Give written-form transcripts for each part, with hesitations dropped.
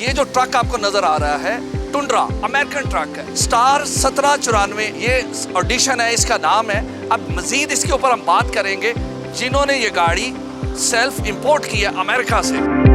ये जो ट्रक आपको नजर आ रहा है टुंड्रा अमेरिकन ट्रक है, स्टार 1794 ये ऑडिशन है, इसका नाम है। अब मजीद इसके ऊपर हम बात करेंगे जिन्होंने ये गाड़ी सेल्फ इंपोर्ट की है अमेरिका से।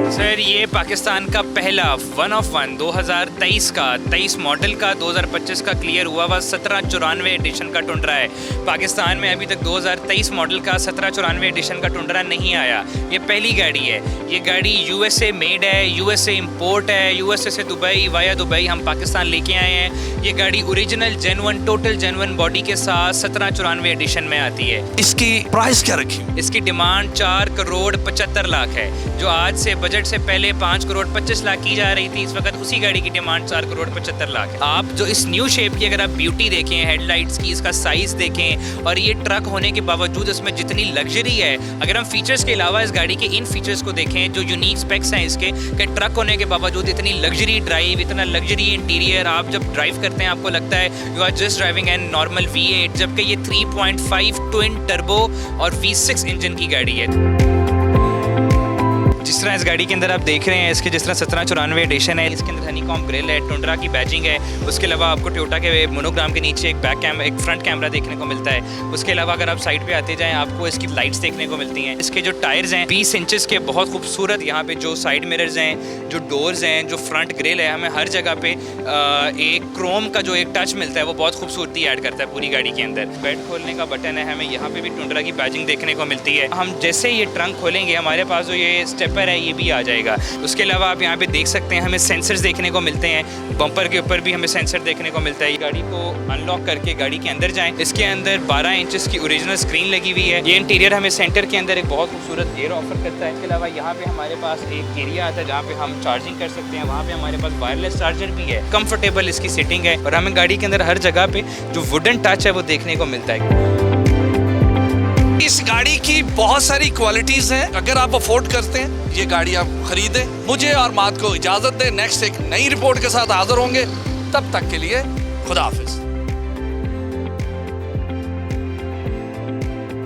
सर ये पाकिस्तान का पहला 1 of 1 2023 का 23 मॉडल का 2025 का क्लियर हुआ हुआ 1794 एडिशन का टुंड्रा है। पाकिस्तान में अभी तक 2023 मॉडल का 1794 एडिशन का टुंड्रा नहीं आया, ये पहली गाड़ी है। ये गाड़ी यूएसए मेड है, यूएसए इंपोर्ट है, यूएसए से दुबई वाया दुबई हम पाकिस्तान लेके आए हैं। ये गाड़ी original genuine total genuine body के साथ 1794 एडिशन में आती है। इसकी प्राइस क्या रखी? इसकी डिमांड 4 करोड़ 75 लाख है, जो आज से बजट से पहले 5 करोड़ 25 लाख की जा रही थी। इस वक्त उसी गाड़ी की डिमांड 4 करोड़ 75 लाख है। आप जो इस न्यू शेप की अगर आप ब्यूटी देखें, हेडलाइट्स की, इसका साइज देखें, और ये ट्रक होने के बावजूद इसमें जितनी लग्जरी है, अगर हम फीचर्स के अलावा इस गाड़ी के इन फीचर्स को देखें जो यूनिक स्पेक्स हैं इसके, कि ट्रक होने के बावजूद इतनी लग्जरी ड्राइव, इतना लग्जरी इंटीरियर, आप जब ड्राइव करते हैं आपको लगता है you are just driving an normal V8, जबकि ये 3.5 ट्विन टर्बो और V6 इंजन की गाड़ी है। जिस तरह इस गाड़ी के अंदर आप देख रहे हैं, इसके जिस तरह 1794 एडिशन है, इसके अंदर हनीकॉम ग्रिल है, टुंड्रा की बैजिंग है। उसके अलावा आपको टोयोटा के मोनोग्राम के नीचे एक फ्रंट कैमरा देखने को मिलता है। उसके अलावा अगर आप साइड पे आते जाएं आपको इसकी लाइट्स देखने को मिलती हैं। इसके जो टायर्स हैं 20 इंचेस के, बहुत खूबसूरत। यहाँ पे जो साइड मिरर्स हैं, जो डोर्स हैं, जो फ्रंट ग्रिल है, हमें हर जगह पे एक क्रोम का जो एक टच मिलता है वो बहुत खूबसूरती ऐड करता है पूरी गाड़ी के अंदर। बेड खोलने का बटन है, हमें यहाँ पे भी टुंड्रा की बैजिंग देखने को मिलती है। हम जैसे ये ट्रंक खोलेंगे हमारे पास जो ये स्टेपर है ये भी आ जाएगा। उसके अलावा आप यहाँ पे देख सकते हैं हमें सेंसर्स देखने को मिलते हैं, बम्पर के ऊपर भी हमें सेंसर देखने को मिलता है। गाड़ी को अनलॉक करके गाड़ी के अंदर जाएं, इसके अंदर 12 इंचेस की ओरिजिनल स्क्रीन लगी हुई है। ये इंटीरियर हमें सेंटर के अंदर एक बहुत खूबसूरत एयर ऑफर करता है। इसके अलावा यहाँ पे हमारे पास एक एरिया आता है जहाँ पे हम चार्जिंग कर सकते हैं, वहाँ पे हमारे पास वायरलेस चार्जर भी है। कंफर्टेबल इसकी सीटिंग है और हमें गाड़ी के अंदर हर जगह पे जो वुडन टच है वो देखने को मिलता है। इस गाड़ी की बहुत सारी क्वालिटीज हैं, अगर आप अफोर्ड करते हैं ये गाड़ी आप खरीदें। मुझे और मात को इजाजत दें, नेक्स्ट एक नई रिपोर्ट के साथ हाजिर होंगे, तब तक के लिए खुदा हाफिज।